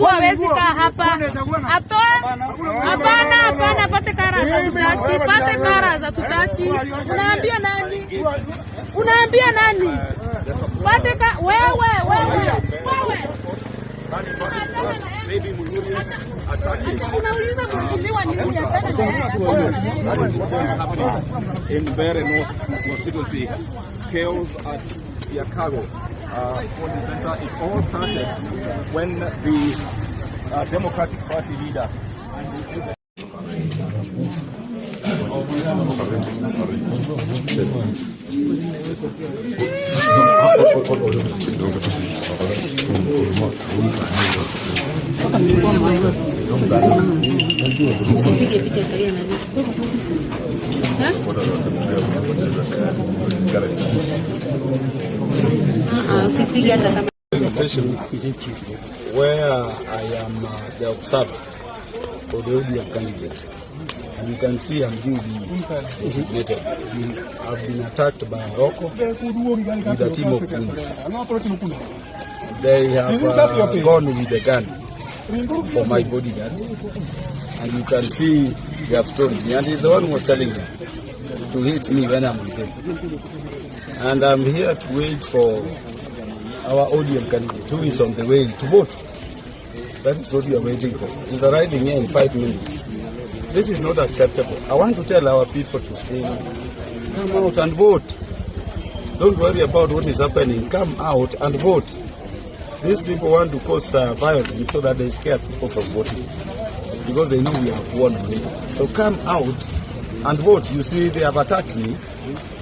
Hawezi kaa hapa. Atoe. Hapana, pate karaza tutaki. Unaambia nani? Pate wewe. In Mbeere North constituency, chaos at Siakago polling center. It all started when the Democratic Party leader station where I am the observer for the ODM candidate, and you can see I'm duly designated. We have been attacked by Rocco with a team of goons. They have gone with the gun for my bodyguard, and you can see they have stolen me, and he's the one who was telling me to hit me when I'm with him. And I'm here to wait for our ODM candidate who is on the way to vote. That is what we are waiting for. He's arriving here in 5 minutes. This is not acceptable. I want to tell our people to stay, come out and vote. Don't worry about what is happening. Come out and vote. These people want to cause violence so that they scare people from voting, because they know we have won already. So come out and vote. You see, they have attacked me,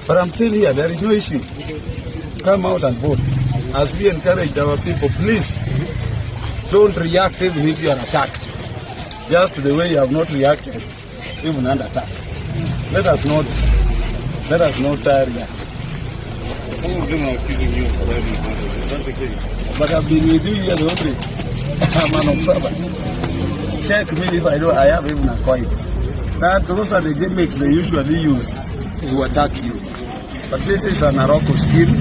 but I'm still here. There is no issue. Come out and vote. As we encourage our people, please don't react even if you are attacked. Just the way you have not reacted even under attack. Let us not react. Some of them are accusing you of violence. That's the case. But I've been with you here already. I'm an observer. Check me if I have even a coin. Those are the gimmicks they usually use to attack you. But this is an Aroko scheme.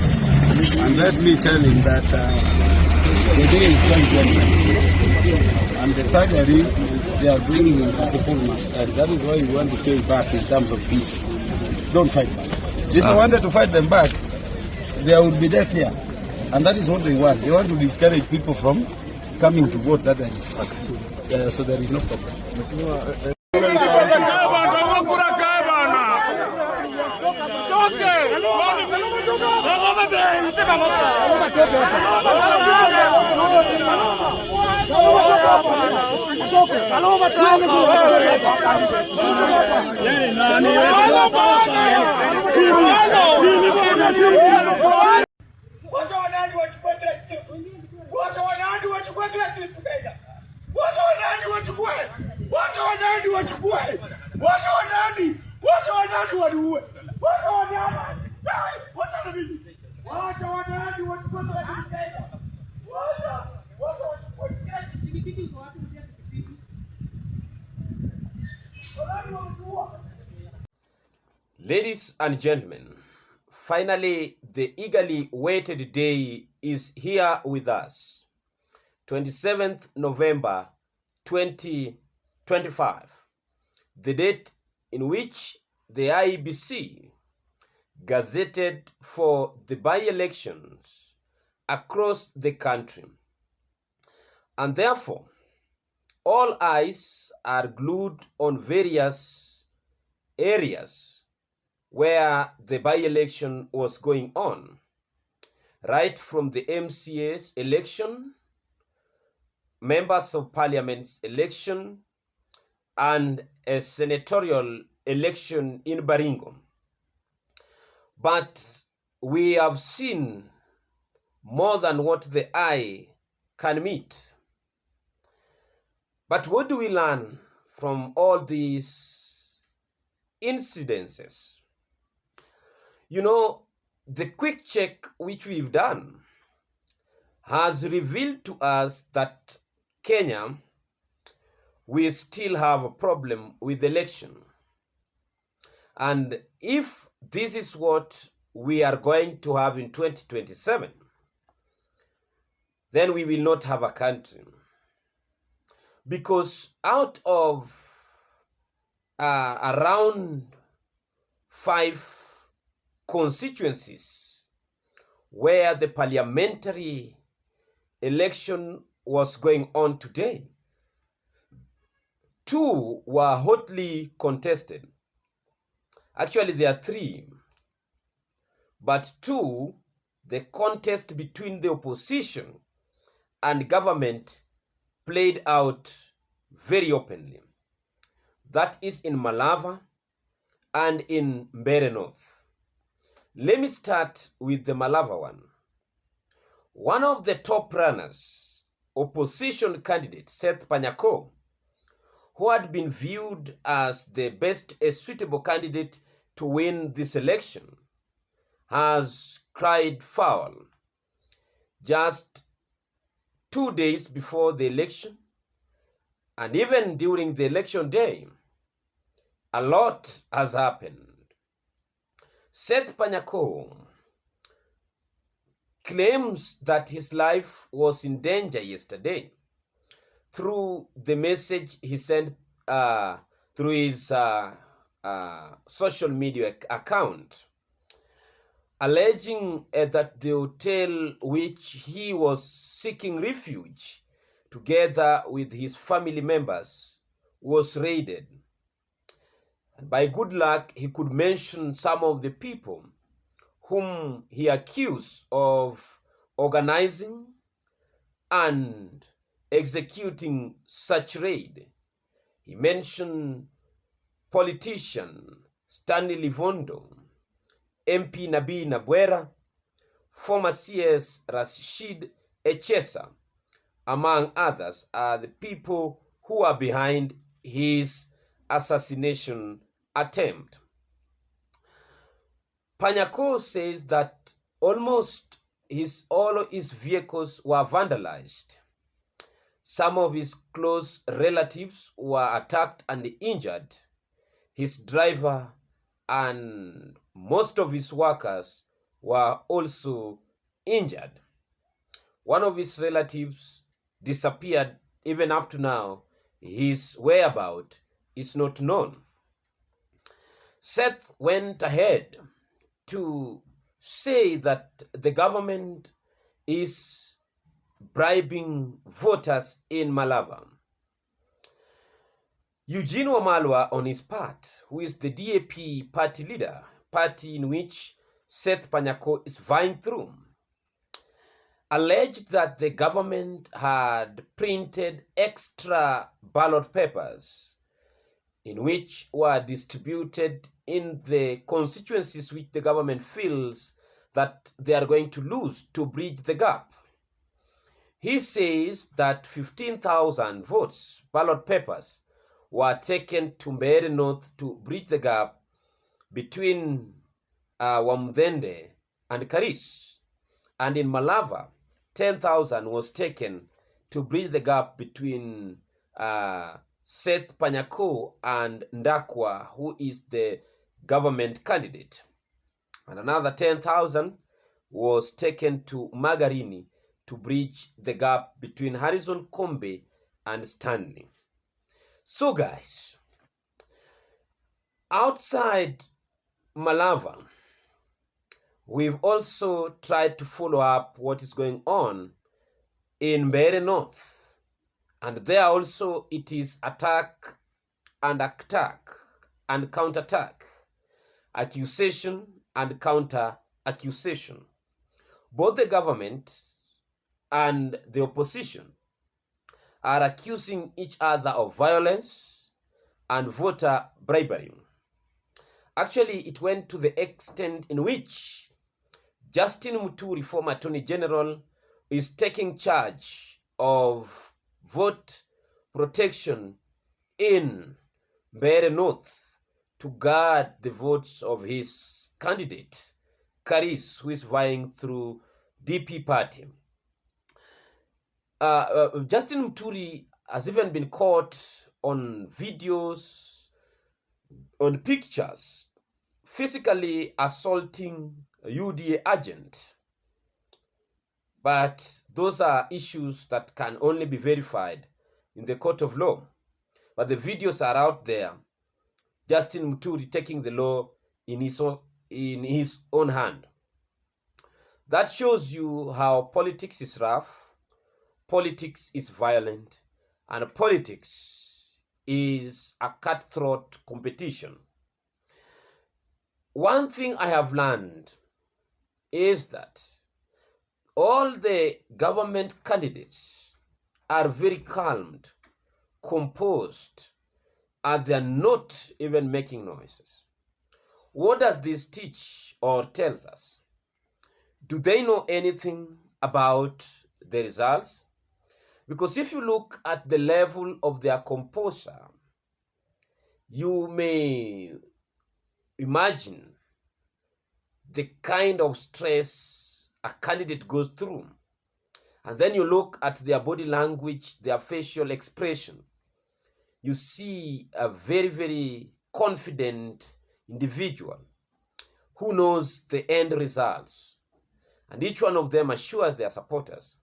And let me tell him that the day is going to. And the Tagari, they are bringing him as a full master. And that is why we want to pay back in terms of peace. Don't fight back. If I wanted to fight them back, there would be death here. And that is what they want. They want to discourage people from coming to vote. That is fact. So there is no problem. Ladies and gentlemen, finally the eagerly waited day is here with us. 27th November 2025, the date in which the IEBC gazetted for the by-elections across the country. And therefore, all eyes are glued on various areas where the by-election was going on, right from the MCA's election, members of parliament's election, and a senatorial election in Baringo. But we have seen more than what the eye can meet. But what do we learn from all these incidences? You know, the quick check which we've done has revealed to us that Kenya, we still have a problem with election. And if this is what we are going to have in 2027, then we will not have a country. because out of around 5 constituencies where the parliamentary election was going on today, 2 were hotly contested. Actually, there are 3, but 2, the contest between the opposition and government played out very openly. That is in Malava and in Mbeere North. Let me start with the Malava one. One of the top runners, opposition candidate Seth Panyako, who had been viewed as the best suitable candidate to win this election, has cried foul just 2 days before the election, and even during the election day. A lot has happened. Seth Panyako claims that his life was in danger yesterday through the message he sent through his social media account, alleging that the hotel which he was seeking refuge together with his family members was raided. And by good luck, he could mention some of the people whom he accused of organizing and executing such raid. He mentioned politician Stanley Livondo, MP Nabii Nabwera, former CS Rashid Echesa, among others, are the people who are behind his assassination attempt. Panyako says that almost all his vehicles were vandalized. Some of his close relatives were attacked and injured. His driver and most of his workers were also injured. One of his relatives disappeared. Even up to now, his whereabouts is not known. Seth went ahead to say that the government is bribing voters in Malava. Eugene Wamalwa, on his part, who is the DAP party leader, party in which Seth Panyako is vying through, alleged that the government had printed extra ballot papers in which were distributed in the constituencies which the government feels that they are going to lose to bridge the gap. He says that 15,000 votes, ballot papers, were taken to Mbeere North to bridge the gap between Wamudende and Karis. And in Malava, 10,000 was taken to bridge the gap between Seth Panyako and Ndakwa, who is the government candidate. And another 10,000 was taken to Magarini to bridge the gap between Harrison Kombe and Stanley. So guys, outside Malava, we've also tried to follow up what is going on in Mbeere North. And there also it is attack and counterattack, accusation and counter-accusation. Both the government and the opposition are accusing each other of violence and voter bribery. Actually, it went to the extent in which Justin Muturi, former Attorney General, is taking charge of vote protection in Mbeere North to guard the votes of his candidate, Karis, who is vying through DP party. Justin Muturi has even been caught on videos, on pictures, physically assaulting a UDA agent. But those are issues that can only be verified in the court of law. But the videos are out there. Justin Muturi taking the law in his own hand. That shows you how politics is rough, politics is violent, and politics is a cutthroat competition. One thing I have learned is that all the government candidates are very calmed, composed, and they are not even making noises. What does this teach or tells us? Do they know anything about the results? Because if you look at the level of their composure, you may imagine the kind of stress a candidate goes through. And then you look at their body language, their facial expression. You see a very, very confident individual who knows the end results. And each one of them assures their supporters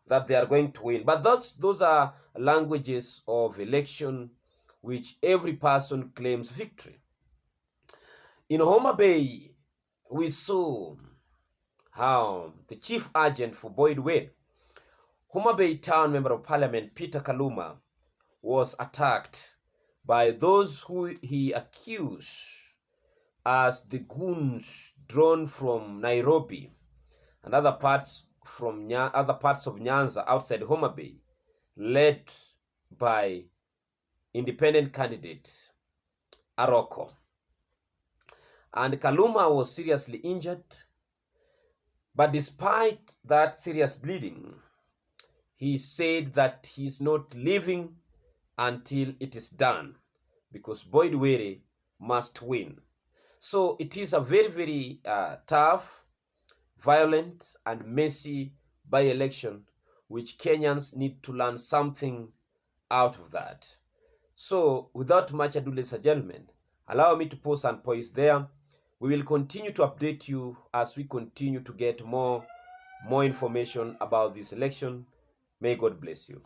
that they are going to win. But those are languages of election which every person claims victory. In Homa Bay, we saw how the chief agent for Boyd Ware, Homa Bay Town Member of Parliament Peter Kaluma, was attacked by those who he accused as the goons drawn from Nairobi and other parts of Nyanza outside Homa Bay, led by independent candidate Aroko. And Kaluma was seriously injured, but despite that serious bleeding, he said that he's not leaving until it is done, because Boyd Ware must win. So it is a very, very tough, violent, and messy by-election, which Kenyans need to learn something out of that. So without much ado, ladies and gentlemen, allow me to pause and poise there. We will continue to update you as we continue to get more information about this election. May God bless you.